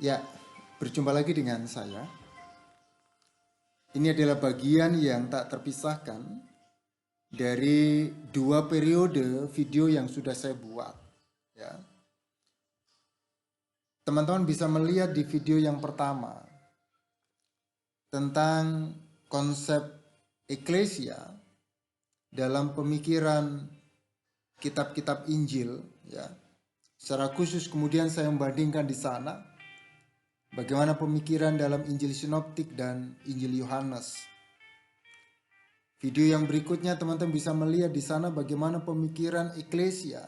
Ya, berjumpa lagi dengan saya. Ini adalah bagian yang tak terpisahkan dari dua periode video yang sudah saya buat. Ya, teman-teman bisa melihat di video yang pertama tentang konsep eklesia dalam pemikiran kitab-kitab Injil. Ya, secara khusus kemudian saya membandingkan di sana bagaimana pemikiran dalam Injil Sinoptik dan Injil Yohanes. Video yang berikutnya teman-teman bisa melihat di sana bagaimana pemikiran eklesia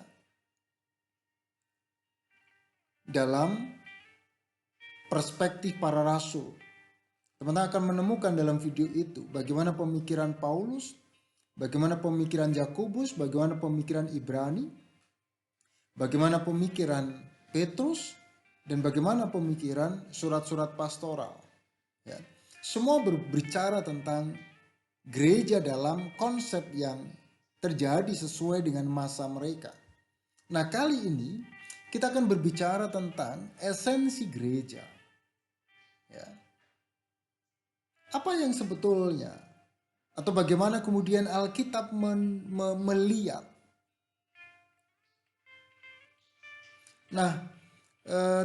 dalam perspektif para rasul. Teman-teman akan menemukan dalam video itu bagaimana pemikiran Paulus, bagaimana pemikiran Yakobus, bagaimana pemikiran Ibrani, bagaimana pemikiran Petrus, dan bagaimana pemikiran surat-surat pastoral. Ya. Semua berbicara tentang gereja dalam konsep yang terjadi sesuai dengan masa mereka. Nah, kali ini kita akan berbicara tentang esensi gereja. Ya. Apa yang sebetulnya atau bagaimana kemudian Alkitab melihat. Nah,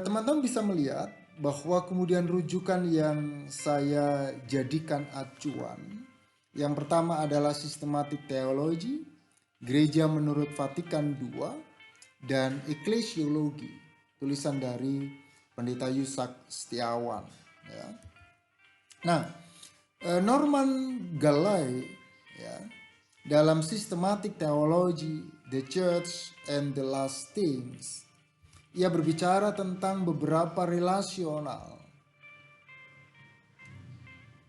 teman-teman bisa melihat bahwa kemudian rujukan yang saya jadikan acuan yang pertama adalah sistematik teologi, gereja menurut Vatikan II, dan eklesiologi, tulisan dari Pendeta Yusak Setiawan. Ya. Nah, Norman Gallai ya, dalam sistematik teologi The Church and the Last Things, ia berbicara tentang beberapa relasional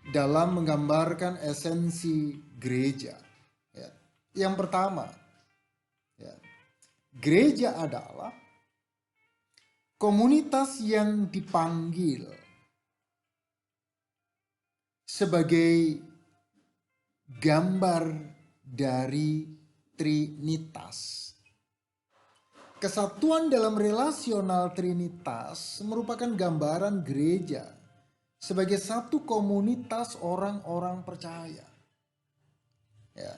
dalam menggambarkan esensi gereja. Ya. Yang pertama, ya, gereja adalah komunitas yang dipanggil sebagai gambar dari Trinitas. Kesatuan dalam relasional Trinitas merupakan gambaran gereja sebagai satu komunitas orang-orang percaya. Ya.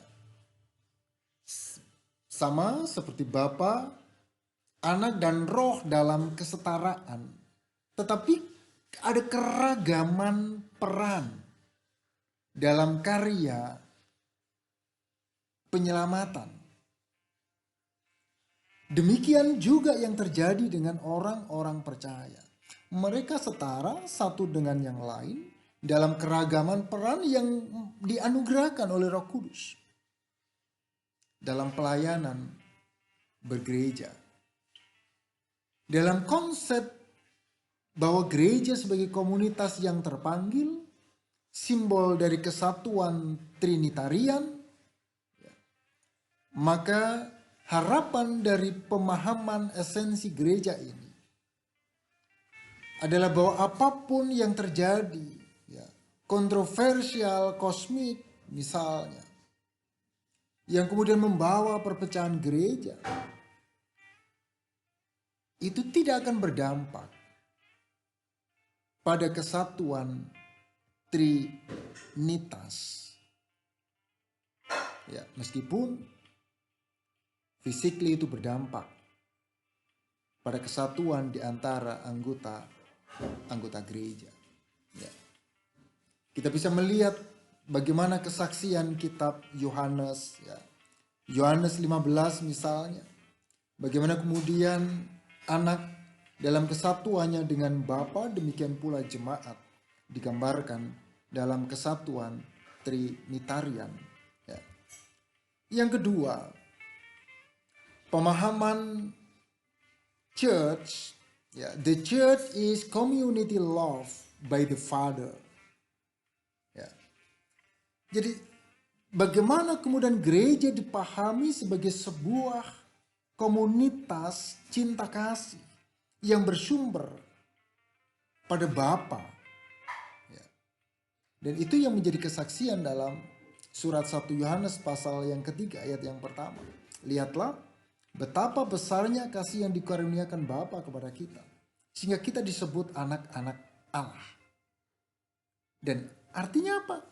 Sama seperti Bapa, Anak dan Roh dalam kesetaraan. Tetapi ada keragaman peran dalam karya penyelamatan. Demikian juga yang terjadi dengan orang-orang percaya. Mereka setara satu dengan yang lain dalam keragaman peran yang dianugerahkan oleh Roh Kudus dalam pelayanan bergereja. Dalam konsep bahwa gereja sebagai komunitas yang terpanggil, simbol dari kesatuan Trinitarian, maka harapan dari pemahaman esensi gereja ini adalah bahwa apapun yang terjadi, ya, kontroversial, kosmik misalnya, yang kemudian membawa perpecahan gereja, itu tidak akan berdampak pada kesatuan Trinitas. Ya, meskipun physically itu berdampak pada kesatuan di antara anggota gereja. Ya. Kita bisa melihat bagaimana kesaksian kitab Yohanes, ya. Yohanes 15 misalnya, bagaimana kemudian anak dalam kesatuannya dengan Bapa, demikian pula jemaat digambarkan dalam kesatuan Trinitarian. Ya. Yang kedua, pemahaman church, ya, the church is community love by the Father. Ya. Jadi bagaimana kemudian gereja dipahami sebagai sebuah komunitas cinta kasih yang bersumber pada Bapa. Ya. Dan itu yang menjadi kesaksian dalam surat 1 Yohanes pasal yang ketiga ayat yang pertama. Lihatlah betapa besarnya kasih yang dikaruniakan Bapa kepada kita, Sehingga kita disebut anak-anak Allah. Dan artinya apa?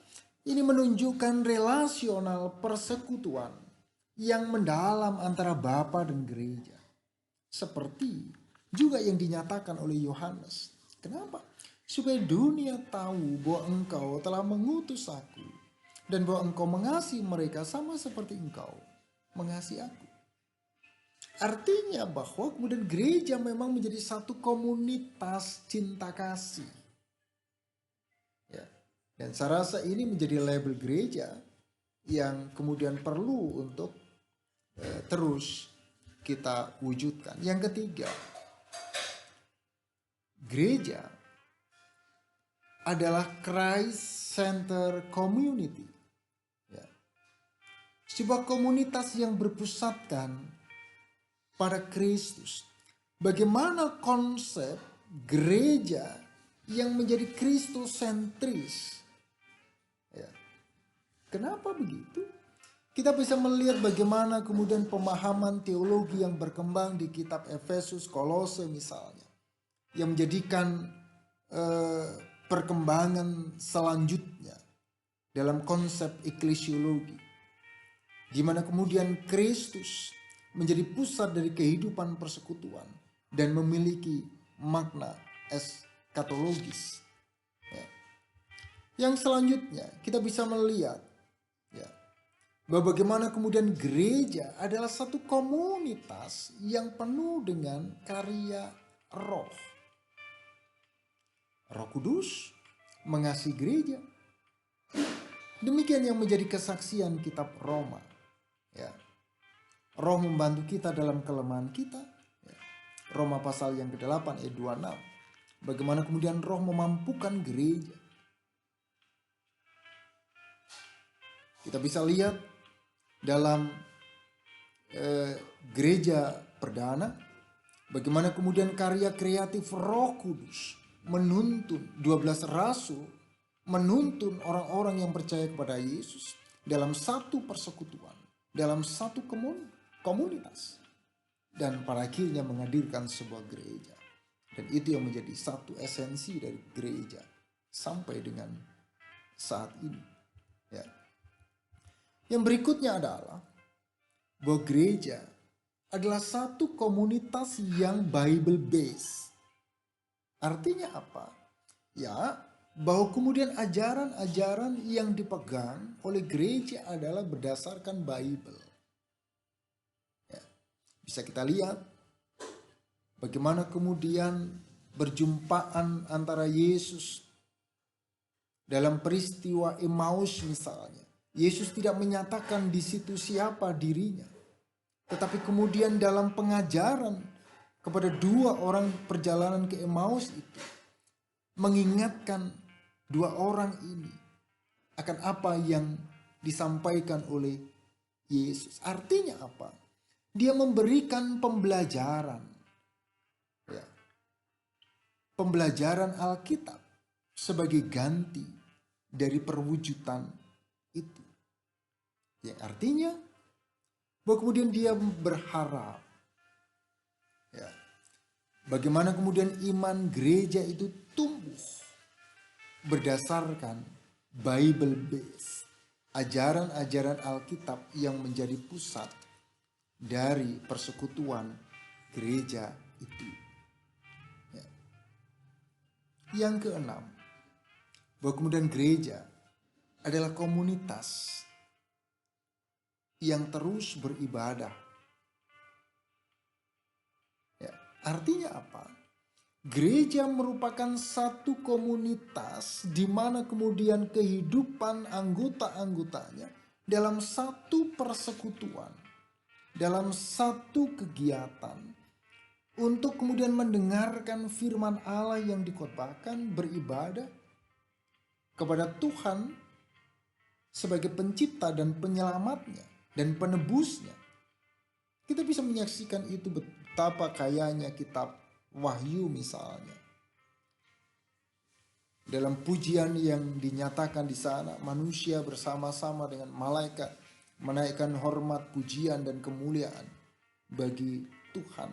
Ini menunjukkan relasional persekutuan yang mendalam antara Bapa dan gereja. Seperti juga yang dinyatakan oleh Yohanes. Kenapa? Supaya dunia tahu bahwa engkau telah mengutus aku. Dan bahwa engkau mengasihi mereka sama seperti engkau mengasihi aku. Artinya bahwa kemudian gereja memang menjadi satu komunitas cinta kasih. Ya. Dan saya rasa ini menjadi label gereja yang kemudian perlu untuk terus kita wujudkan. Yang ketiga, gereja adalah Christ Center Community. Ya. Sebuah komunitas yang berpusatkan pada Kristus. Bagaimana konsep gereja yang menjadi Kristosentris? Ya. Kenapa begitu? Kita bisa melihat bagaimana kemudian pemahaman teologi yang berkembang di kitab Efesus, Kolose misalnya, yang menjadikan perkembangan selanjutnya dalam konsep eklesiologi, di mana kemudian Kristus menjadi pusat dari kehidupan persekutuan dan memiliki makna eskatologis. Ya. Yang selanjutnya kita bisa melihat ya, bahwa bagaimana kemudian gereja adalah satu komunitas yang penuh dengan karya roh. Roh Kudus mengasihi gereja. Demikian yang menjadi kesaksian kitab Roma. Ya. Roh membantu kita dalam kelemahan kita. Roma pasal yang ke-8 ayat 26. Bagaimana kemudian roh memampukan gereja. Kita bisa lihat dalam gereja perdana. Bagaimana kemudian karya kreatif Roh Kudus menuntun 12 rasul. Menuntun orang-orang yang percaya kepada Yesus dalam satu persekutuan. Dalam satu komunitas, dan pada akhirnya menghadirkan sebuah gereja. Dan itu yang menjadi satu esensi dari gereja sampai dengan saat ini. Ya. Yang berikutnya adalah bahwa gereja adalah satu komunitas yang Bible based. Artinya apa? Ya, bahwa kemudian ajaran-ajaran yang dipegang oleh gereja adalah berdasarkan Bible. Bisa kita lihat bagaimana kemudian berjumpaan antara Yesus dalam peristiwa Emmaus misalnya. Yesus tidak menyatakan di situ siapa dirinya. Tetapi kemudian dalam pengajaran kepada dua orang perjalanan ke Emmaus itu, mengingatkan dua orang ini akan apa yang disampaikan oleh Yesus. Artinya apa? Dia memberikan pembelajaran. Ya. Pembelajaran Alkitab sebagai ganti dari perwujudan itu. Yang artinya bahwa kemudian dia berharap. Ya. Bagaimana kemudian iman gereja itu tumbuh berdasarkan Bible based. Ajaran-ajaran Alkitab yang menjadi pusat dari persekutuan gereja itu. Ya. Yang keenam, bahwa kemudian gereja adalah komunitas yang terus beribadah. Ya. Artinya apa? Gereja merupakan satu komunitas di mana kemudian kehidupan anggota-anggotanya dalam satu persekutuan, dalam satu kegiatan untuk kemudian mendengarkan firman Allah yang dikhotbahkan, beribadah kepada Tuhan sebagai pencipta dan penyelamatnya dan penebusnya. Kita bisa menyaksikan itu betapa kayanya kitab Wahyu misalnya. Dalam pujian yang dinyatakan di sana, manusia bersama-sama dengan malaikat menaikkan hormat, pujian, dan kemuliaan bagi Tuhan.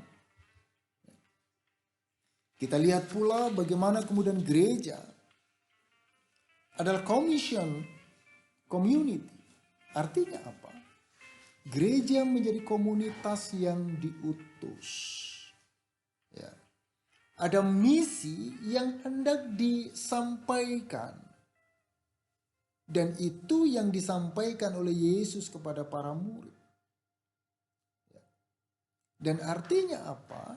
Kita lihat pula bagaimana kemudian gereja adalah community. Artinya apa? Gereja menjadi komunitas yang diutus. Ya. Ada misi yang hendak disampaikan. Dan itu yang disampaikan oleh Yesus kepada para murid. Dan artinya apa?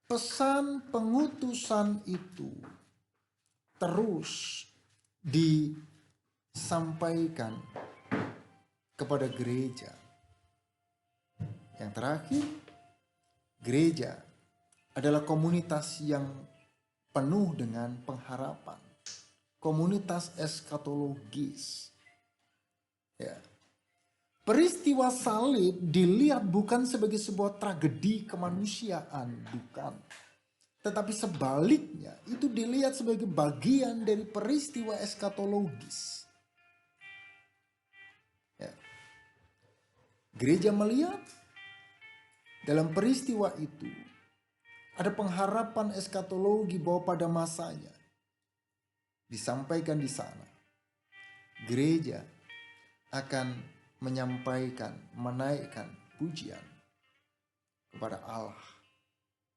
Pesan pengutusan itu terus disampaikan kepada gereja. Yang terakhir, gereja adalah komunitas yang penuh dengan pengharapan. Komunitas eskatologis. Ya. Peristiwa salib dilihat bukan sebagai sebuah tragedi kemanusiaan, bukan. Tetapi sebaliknya itu dilihat sebagai bagian dari peristiwa eskatologis. Ya. Gereja melihat dalam peristiwa itu ada pengharapan eskatologi bahwa pada masanya disampaikan di sana, gereja akan menyampaikan, menaikkan pujian kepada Allah.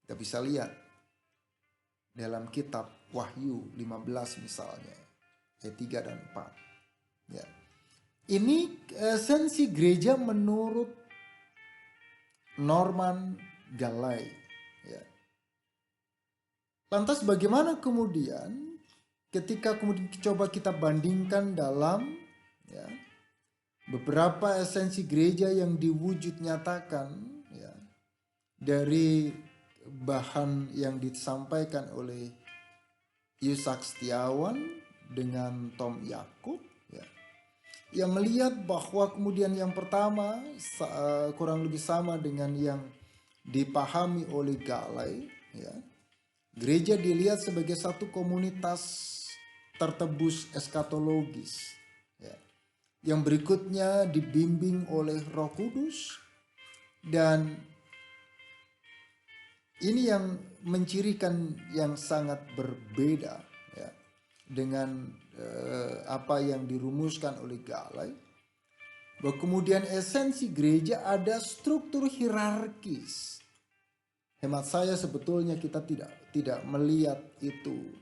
Kita bisa lihat dalam kitab Wahyu 15 misalnya, ayat 3 dan 4. Ya. Ini esensi gereja menurut Norman Gallay. Ya. Lantas bagaimana kemudian ketika kemudian coba kita bandingkan dalam beberapa esensi gereja yang diwujud nyatakan dari bahan yang disampaikan oleh Yusak Setiawan dengan Tom Yakub, yang melihat bahwa kemudian yang pertama kurang lebih sama dengan yang dipahami oleh Gallay. Gereja dilihat sebagai satu komunitas tertebus eskatologis. Yang berikutnya dibimbing oleh Roh Kudus, dan ini yang mencirikan yang sangat berbeda dengan apa yang dirumuskan oleh Gallay. Bahwa kemudian esensi gereja ada struktur hierarkis. Hemat saya sebetulnya kita tidak melihat itu.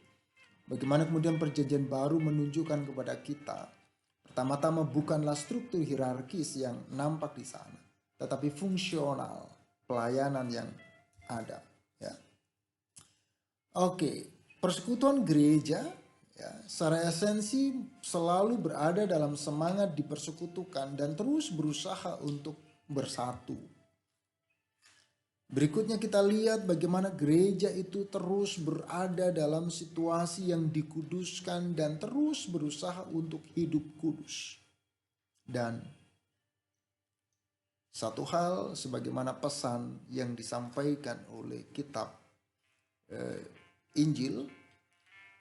Bagaimana kemudian perjanjian baru menunjukkan kepada kita, pertama-tama bukanlah struktur hierarkis yang nampak di sana, tetapi fungsional pelayanan yang ada. Oke, persekutuan gereja secara esensi selalu berada dalam semangat dipersekutukan dan terus berusaha untuk bersatu. Berikutnya kita lihat bagaimana gereja itu terus berada dalam situasi yang dikuduskan dan terus berusaha untuk hidup kudus. Dan satu hal sebagaimana pesan yang disampaikan oleh kitab Injil,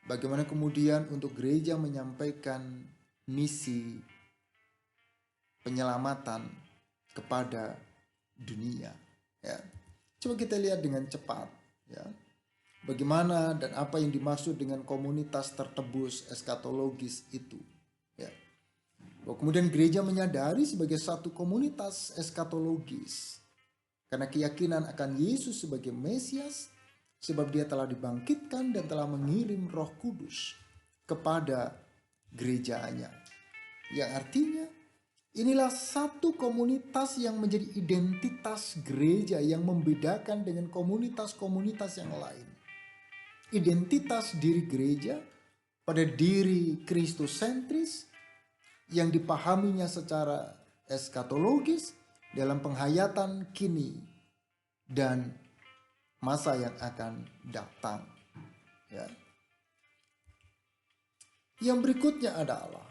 bagaimana kemudian untuk gereja menyampaikan misi penyelamatan kepada dunia. Coba kita lihat dengan cepat bagaimana dan apa yang dimaksud dengan komunitas tertebus eskatologis itu. Bahwa kemudian gereja menyadari sebagai satu komunitas eskatologis karena keyakinan akan Yesus sebagai Mesias, sebab dia telah dibangkitkan dan telah mengirim Roh Kudus kepada gerejanya. Yang artinya inilah satu komunitas yang menjadi identitas gereja yang membedakan dengan komunitas-komunitas yang lain. Identitas diri gereja pada diri Kristus-sentris yang dipahaminya secara eskatologis dalam penghayatan kini dan masa yang akan datang. Yang berikutnya adalah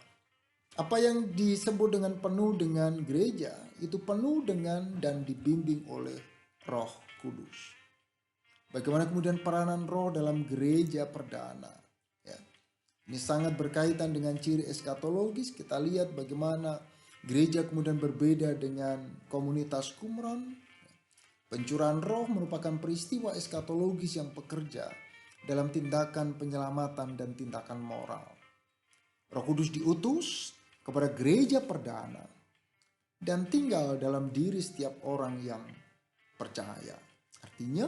apa yang disebut dengan penuh dengan gereja, itu penuh dengan dan dibimbing oleh Roh Kudus. Bagaimana kemudian peranan roh dalam gereja perdana. Ini sangat berkaitan dengan ciri eskatologis. Kita lihat bagaimana gereja kemudian berbeda dengan komunitas Qumran. Pencurahan roh merupakan peristiwa eskatologis yang bekerja dalam tindakan penyelamatan dan tindakan moral. Roh Kudus diutus kepada gereja perdana dan tinggal dalam diri setiap orang yang percaya. Artinya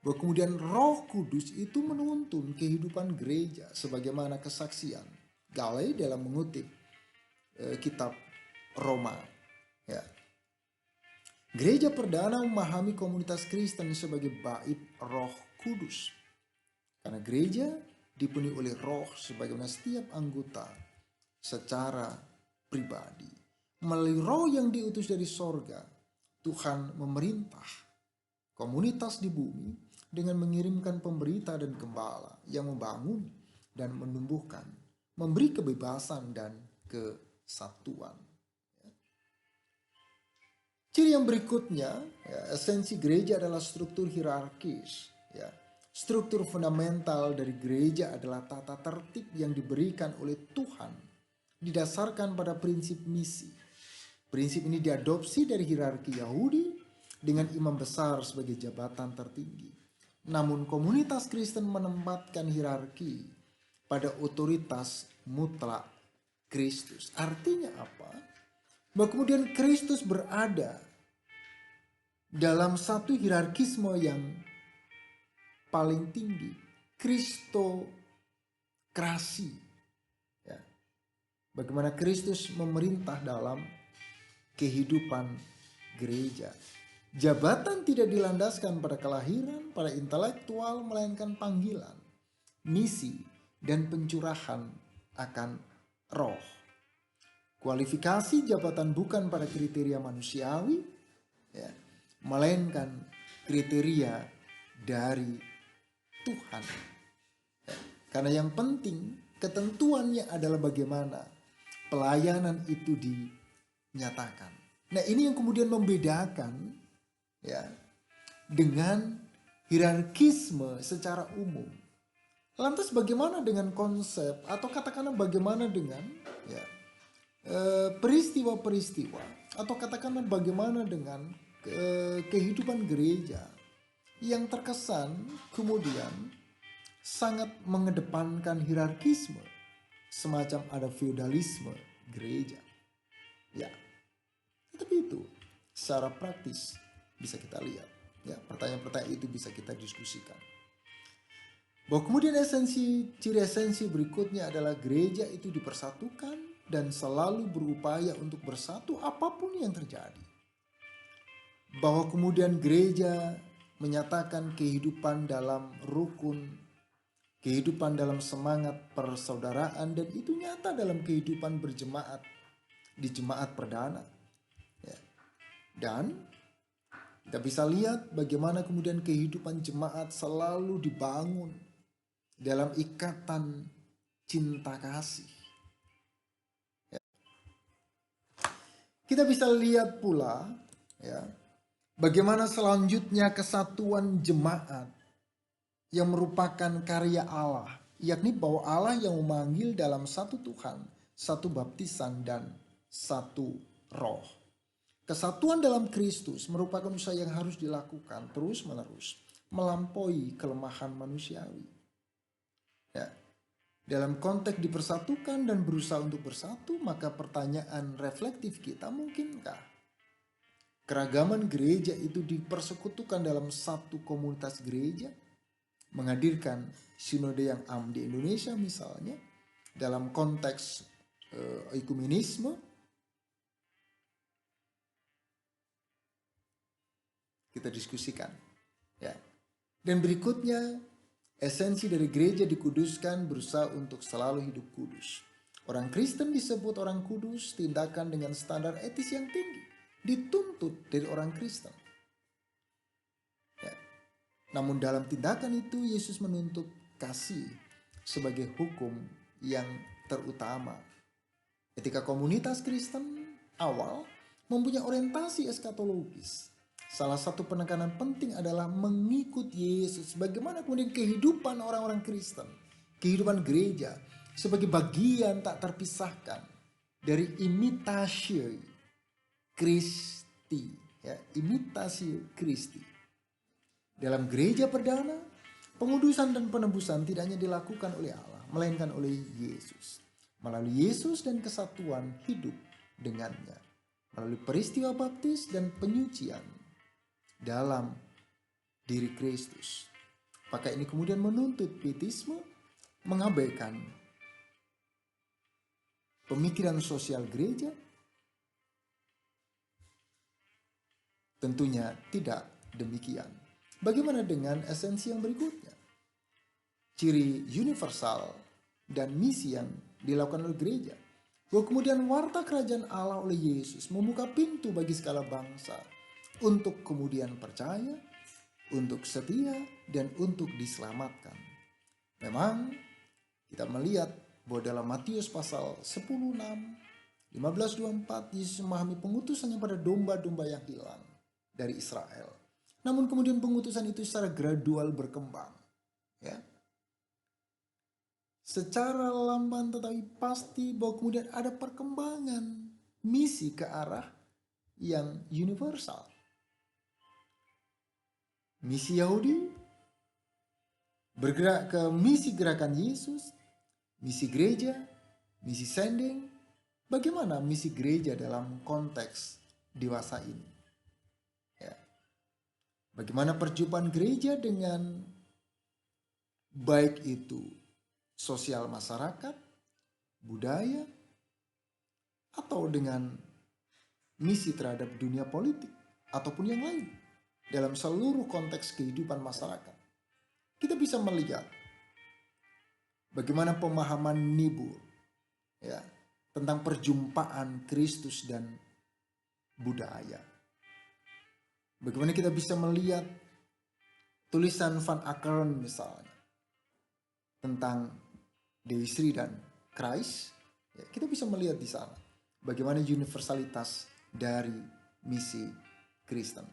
bahwa kemudian Roh Kudus itu menuntun kehidupan gereja sebagaimana kesaksian Galei dalam mengutip kitab Roma. Ya. Gereja perdana memahami komunitas Kristen sebagai bait Roh Kudus. Karena gereja dipenuhi oleh Roh sebagaimana setiap anggota secara pribadi. Melalui Roh yang diutus dari sorga, Tuhan memerintah komunitas di bumi dengan mengirimkan pemberita dan gembala yang membangun dan menumbuhkan, memberi kebebasan dan kesatuan. Ciri yang berikutnya, ya, esensi gereja adalah struktur hierarkis. Ya. Struktur fundamental dari gereja adalah tata tertib yang diberikan oleh Tuhan, didasarkan pada prinsip misi. Prinsip ini diadopsi dari hierarki Yahudi dengan imam besar sebagai jabatan tertinggi. Namun komunitas Kristen menempatkan hierarki pada otoritas mutlak Kristus. Artinya apa? Bahwa kemudian Kristus berada dalam satu hierarkisme yang paling tinggi, kristokrasi. Ya. Bagaimana Kristus memerintah dalam kehidupan gereja. Jabatan tidak dilandaskan pada kelahiran, pada intelektual, melainkan panggilan, misi, dan pencurahan akan Roh. Kualifikasi jabatan bukan pada kriteria manusiawi, ya, melainkan kriteria dari Tuhan. Ya, karena yang penting ketentuannya adalah bagaimana pelayanan itu dinyatakan. Nah, ini yang kemudian membedakan, ya, dengan hierarkisme secara umum. Lantas bagaimana dengan konsep atau katakanlah bagaimana dengan, ya, peristiwa-peristiwa atau katakanlah bagaimana dengan kehidupan gereja yang terkesan kemudian sangat mengedepankan hierarkisme, semacam ada feodalisme gereja. Ya, tetapi itu secara praktis bisa kita lihat. Ya, pertanyaan-pertanyaan itu bisa kita diskusikan. Bahwa kemudian ciri esensi berikutnya adalah gereja itu dipersatukan dan selalu berupaya untuk bersatu apapun yang terjadi. Bahwa kemudian gereja menyatakan kehidupan dalam rukun, kehidupan dalam semangat persaudaraan, dan itu nyata dalam kehidupan berjemaat di jemaat perdana. Ya. Dan kita bisa lihat bagaimana kemudian kehidupan jemaat selalu dibangun dalam ikatan cinta kasih. Ya. Kita bisa lihat pula, ya, bagaimana selanjutnya kesatuan jemaat yang merupakan karya Allah, yakni bahwa Allah yang memanggil dalam satu Tuhan, satu baptisan, dan satu roh. Kesatuan dalam Kristus merupakan usaha yang harus dilakukan terus-menerus, melampaui kelemahan manusiawi. Ya. Dalam konteks dipersatukan dan berusaha untuk bersatu, maka pertanyaan reflektif kita, mungkinkah keragaman gereja itu dipersekutukan dalam satu komunitas gereja? Menghadirkan sinode yang am di Indonesia misalnya, dalam konteks ekumenisme, kita diskusikan. Ya. Dan berikutnya, esensi dari gereja dikuduskan berusaha untuk selalu hidup kudus. Orang Kristen disebut orang kudus, tindakan dengan standar etis yang tinggi dituntut dari orang Kristen. Ya. Namun dalam tindakan itu Yesus menuntut kasih sebagai hukum yang terutama. Ketika komunitas Kristen awal mempunyai orientasi eskatologis, salah satu penekanan penting adalah mengikut Yesus. Bagaimana kemudian kehidupan orang-orang Kristen, kehidupan gereja sebagai bagian tak terpisahkan dari imitasi Kristi, ya, imitasi Kristi. Dalam gereja perdana, Pengudusan dan penebusan tidak hanya dilakukan oleh Allah, melainkan oleh Yesus. Melalui Yesus dan kesatuan hidup dengannya. Melalui peristiwa baptis dan penyucian dalam diri Kristus. Maka ini kemudian menuntut pietisme mengabaikan pemikiran sosial gereja. Tentunya tidak demikian. Bagaimana dengan esensi yang berikutnya? Ciri universal dan misi yang dilakukan oleh gereja. Bahwa kemudian warta kerajaan Allah oleh Yesus membuka pintu bagi segala bangsa untuk kemudian percaya, untuk setia, dan untuk diselamatkan. Memang kita melihat bahwa dalam Matius pasal 10:6, 15:24, Yesus memahami pengutusannya pada domba-domba yang hilang dari Israel. Namun kemudian pengutusan itu secara gradual berkembang. Ya. Secara lamban tetapi pasti bahwa kemudian ada perkembangan misi ke arah yang universal. Misi Yahudi bergerak ke misi gerakan Yesus, misi gereja, misi sending. Bagaimana misi gereja dalam konteks dewasa ini? Ya. Bagaimana perjumpaan gereja dengan baik itu sosial masyarakat, budaya, atau dengan misi terhadap dunia politik ataupun yang lain dalam seluruh konteks kehidupan masyarakat. Kita bisa melihat bagaimana pemahaman Nibur ya tentang perjumpaan Kristus dan budaya. Bagaimana kita bisa melihat tulisan Van Akkeren misalnya tentang Dewi Sri dan Christ, ya, kita bisa melihat di sana bagaimana universalitas dari misi Kristen.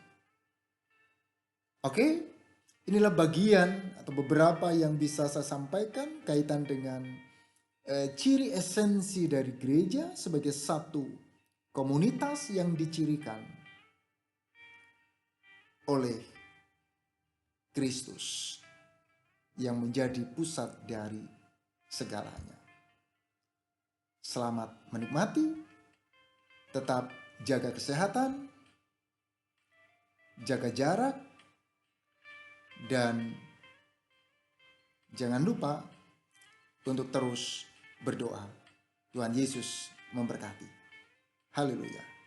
Oke, inilah bagian atau beberapa yang bisa saya sampaikan kaitan dengan ciri esensi dari gereja sebagai satu komunitas yang dicirikan oleh Kristus yang menjadi pusat dari segalanya. Selamat menikmati, tetap jaga kesehatan, jaga jarak, dan jangan lupa untuk terus berdoa. Tuhan Yesus memberkati. Haleluya.